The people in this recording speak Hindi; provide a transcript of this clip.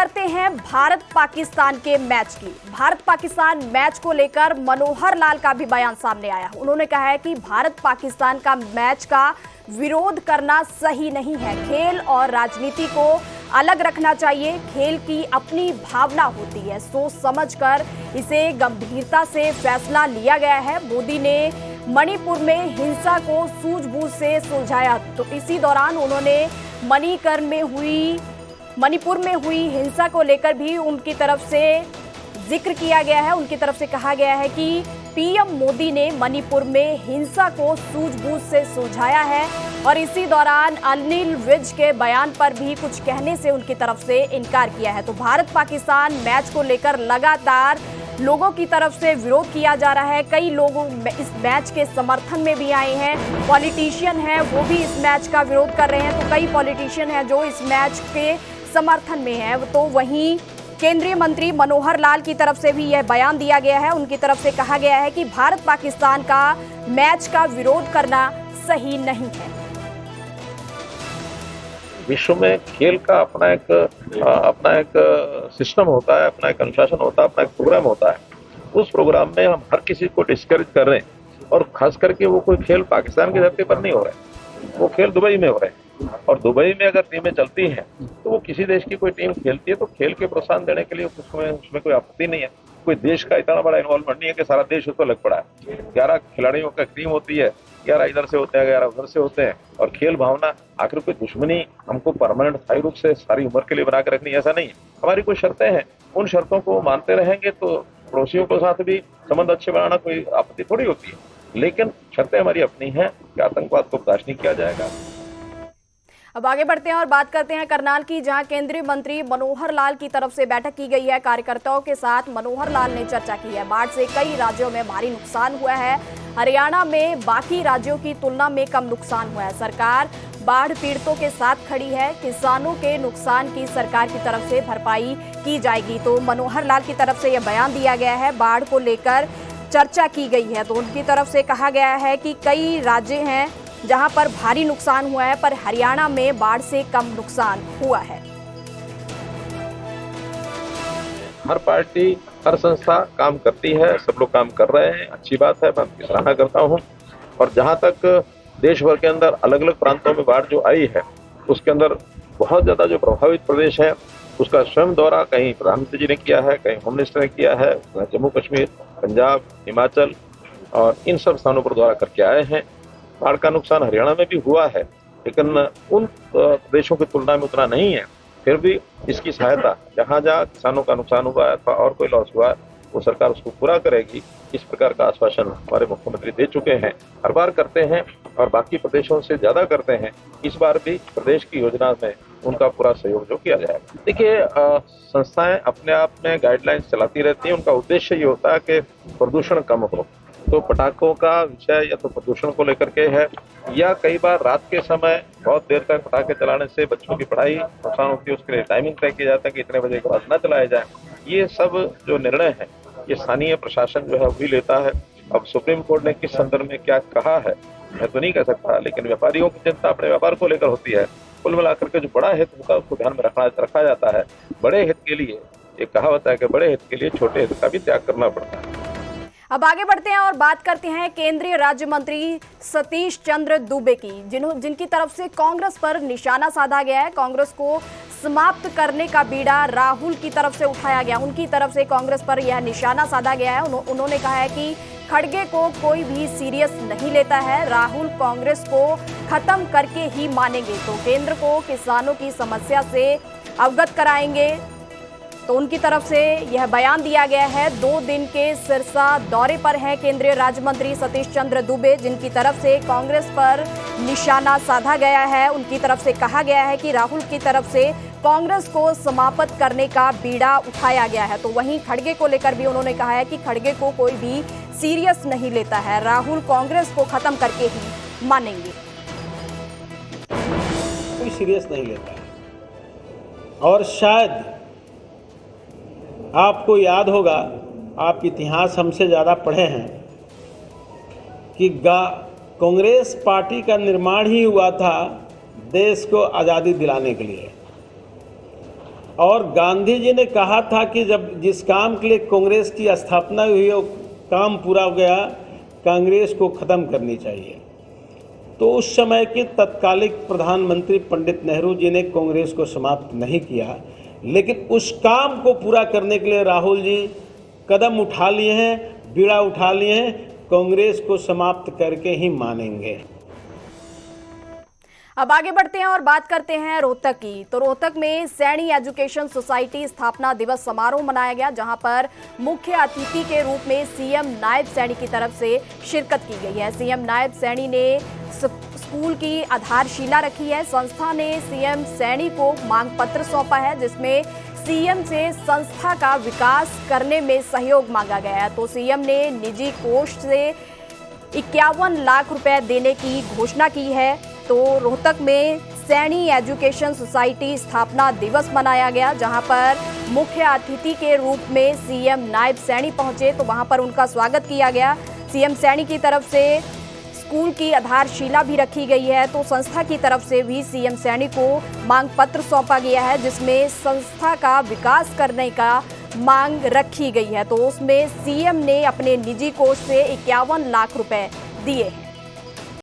करते हैं भारत पाकिस्तान के मैच की। भारत पाकिस्तान मैच को लेकर मनोहर लाल का भी बयान सामने आया। उन्होंने कहा है कि भारत पाकिस्तान का मैच का विरोध करना सही नहीं है। खेल और राजनीति को अलग रखना चाहिए। खेल की अपनी भावना होती है, सोच समझकर इसे गंभीरता से फैसला लिया गया है। मोदी ने मणिपुर में हिंसा को सूझबूझ से सुलझाया, तो इसी दौरान उन्होंने मणिपुर में हुई हिंसा को लेकर भी उनकी तरफ से जिक्र किया गया है। उनकी तरफ से कहा गया है कि पीएम मोदी ने मणिपुर में हिंसा को सूझबूझ से सुलझाया है। और इसी दौरान अनिल विज के बयान पर भी कुछ कहने से उनकी तरफ से इनकार किया है। तो भारत पाकिस्तान मैच को लेकर लगातार लोगों की तरफ से विरोध किया जा रहा है। कई लोग इस मैच के समर्थन में भी आए हैं। पॉलिटिशियन हैं, वो भी इस मैच का विरोध कर रहे हैं। तो कई पॉलिटिशियन हैं जो इस मैच के समर्थन में हैं। तो वहीं केंद्रीय मंत्री मनोहर लाल की तरफ से भी यह बयान दिया गया है। उनकी तरफ से कहा गया है कि भारत पाकिस्तान का मैच का विरोध करना सही नहीं है। विश्व में खेल का अपना एक सिस्टम होता है, अपना एक अनुशासन होता है, अपना एक प्रोग्राम होता है। उस प्रोग्राम में हम हर किसी को डिस्करेज कर रहे हैं और खास करके वो कोई खेल पाकिस्तान की धरती पर नहीं हो रहे हैं, वो खेल दुबई में हो रहे हैं। और दुबई में अगर टीमें चलती हैं तो वो किसी देश की कोई टीम खेलती है तो खेल के प्रोत्साहन देने के लिए उसमें कोई आपत्ति नहीं है। कोई देश का इतना बड़ा इन्वॉल्वमेंट नहीं है कि सारा देश उस पर लग पड़ा है। 11 खिलाड़ियों का टीम होती है, 11 इधर से होते हैं, 11 उधर से होते हैं। और खेल भावना, आखिर कोई दुश्मनी हमको परमानेंट स्थायी रूप से सारी उम्र के लिए बना के रखनी, ऐसा नहीं है। हमारी कुछ शर्तें हैं, उन शर्तों को मानते रहेंगे तो पड़ोसियों के साथ भी संबंध अच्छे बनाना कोई आपत्ति थोड़ी होती है। लेकिन शर्तें हमारी अपनी हैं कि आतंकवाद को बर्दाश्त नहीं किया जाएगा। अब आगे बढ़ते हैं और बात करते हैं करनाल की, जहां केंद्रीय मंत्री मनोहर लाल की तरफ से बैठक की गई है। कार्यकर्ताओं के साथ मनोहर लाल ने चर्चा की है। बाढ़ से कई राज्यों में भारी नुकसान हुआ है। हरियाणा में बाकी राज्यों की तुलना में कम नुकसान हुआ है। सरकार बाढ़ पीड़ितों के साथ खड़ी है। किसानों के नुकसान की सरकार की तरफ से भरपाई की जाएगी। तो मनोहर लाल की तरफ से यह बयान दिया गया है। बाढ़ को लेकर चर्चा की गई है। तो उनकी तरफ से कहा गया है कि कई राज्य हैं जहां पर भारी नुकसान हुआ है, पर हरियाणा में बाढ़ से कम नुकसान हुआ है। हर पार्टी, हर संस्था काम करती है, सब लोग काम कर रहे हैं, अच्छी बात है, मैं उनकी सराहना करता हूं। और जहां तक देश भर के अंदर अलग अलग प्रांतों में बाढ़ जो आई है, उसके अंदर बहुत ज्यादा जो प्रभावित प्रदेश है उसका स्वयं दौरा कहीं प्रधानमंत्री जी ने किया है, कहीं होम मिनिस्टर ने किया है, जम्मू कश्मीर, पंजाब, हिमाचल और इन सब स्थानों पर दौरा करके आए हैं। बाढ़ का नुकसान हरियाणा में भी हुआ है, लेकिन उन प्रदेशों की तुलना में उतना नहीं है। फिर भी इसकी सहायता जहां जहां किसानों का नुकसान हुआ है अथवा और कोई लॉस हुआ है, वो सरकार उसको पूरा करेगी। इस प्रकार का आश्वासन हमारे मुख्यमंत्री दे चुके हैं, हर बार करते हैं और बाकी प्रदेशों से ज्यादा करते हैं। इस बार भी प्रदेश की योजना में उनका पूरा सहयोग जो किया जाएगा। देखिए, संस्थाएं अपने आप में गाइडलाइंस चलाती रहती हैं। उनका उद्देश्य ये होता है कि प्रदूषण कम हो। तो पटाखों का विषय या तो प्रदूषण को लेकर के है, या कई बार रात के समय बहुत देर तक पटाखे चलाने से बच्चों की पढ़ाई नुकसान होती है। उसके लिए टाइमिंग तय किया जाता है कि इतने बजे के बाद न चलाए जाए। ये सब जो निर्णय है ये स्थानीय प्रशासन जो है वही लेता है। अब सुप्रीम कोर्ट ने किस संदर्भ में क्या कहा है मैं तो नहीं कह सकता, लेकिन व्यापारियों की चिंता अपने व्यापार को लेकर होती है। कुल मिलाकर के जो बड़ा हित होता है उसको ध्यान में रखा जाता है। बड़े हित के लिए एक कहावत है कि बड़े हित के लिए छोटे हित का भी त्याग करना पड़ता है। अब आगे बढ़ते हैं और बात करते हैं केंद्रीय राज्य मंत्री सतीश चंद्र दूबे की, जिनकी तरफ से कांग्रेस पर निशाना साधा गया है। कांग्रेस को समाप्त करने का बीड़ा राहुल की तरफ से उठाया गया। उनकी तरफ से कांग्रेस पर यह निशाना साधा गया है। उन्होंने कहा है कि खड़गे को कोई भी सीरियस नहीं लेता है। राहुल कांग्रेस को खत्म करके ही मानेंगे। तो केंद्र को किसानों की समस्या से अवगत कराएंगे। तो उनकी तरफ से यह बयान दिया गया है। 2 दिन के सिरसा दौरे पर हैं केंद्रीय राज्य मंत्री सतीश चंद्र दूबे, जिनकी तरफ से कांग्रेस पर निशाना साधा गया है। उनकी तरफ से कहा गया है कि राहुल की तरफ से कांग्रेस को समाप्त करने का बीड़ा उठाया गया है। तो वहीं खड़गे को लेकर भी उन्होंने कहा है कि खड़गे को कोई भी सीरियस नहीं लेता है। राहुल कांग्रेस को खत्म करके ही मानेंगे। कोई सीरियस नहीं लेता है। और शायद आपको याद होगा, आप इतिहास हमसे ज़्यादा पढ़े हैं, कि कांग्रेस पार्टी का निर्माण ही हुआ था देश को आज़ादी दिलाने के लिए। और गांधी जी ने कहा था कि जब जिस काम के लिए कांग्रेस की स्थापना हुई वो काम पूरा हो गया, कांग्रेस को खत्म करनी चाहिए। तो उस समय के तत्कालिक प्रधानमंत्री पंडित नेहरू जी ने कांग्रेस को समाप्त नहीं किया, लेकिन उस काम को पूरा करने के लिए राहुल जी कदम उठा लिए हैं, बीड़ा उठा लिए हैं। कांग्रेस को समाप्त करके ही मानेंगे। अब आगे बढ़ते हैं और बात करते हैं रोहतक की। तो रोहतक में सैनी एजुकेशन सोसाइटी स्थापना दिवस समारोह मनाया गया, जहां पर मुख्य अतिथि के रूप में सीएम नायब सैनी की तरफ से शिरकत की गई है। सीएम नायब सैनी ने स्कूल की आधारशिला रखी है। संस्था ने सीएम सैनी को मांग पत्र सौंपा है, जिसमें सीएम से संस्था का विकास करने में सहयोग मांगा गया है। तो सीएम ने निजी कोष से 51 लाख रुपए देने की घोषणा की है। तो रोहतक में सैनी एजुकेशन सोसाइटी स्थापना दिवस मनाया गया, जहां पर मुख्य अतिथि के रूप में सीएम नायब सैनी पहुंचे, तो वहां पर उनका स्वागत किया गया। सीएम सैनी की तरफ से स्कूल की आधारशिला भी रखी गई है। तो संस्था की तरफ से भी सीएम सैनी को मांग पत्र सौंपा गया है, जिसमें संस्था का विकास करने का मांग रखी गई है। तो उसमें सीएम ने अपने निजी कोष से 51 लाख रुपए दिए हैं।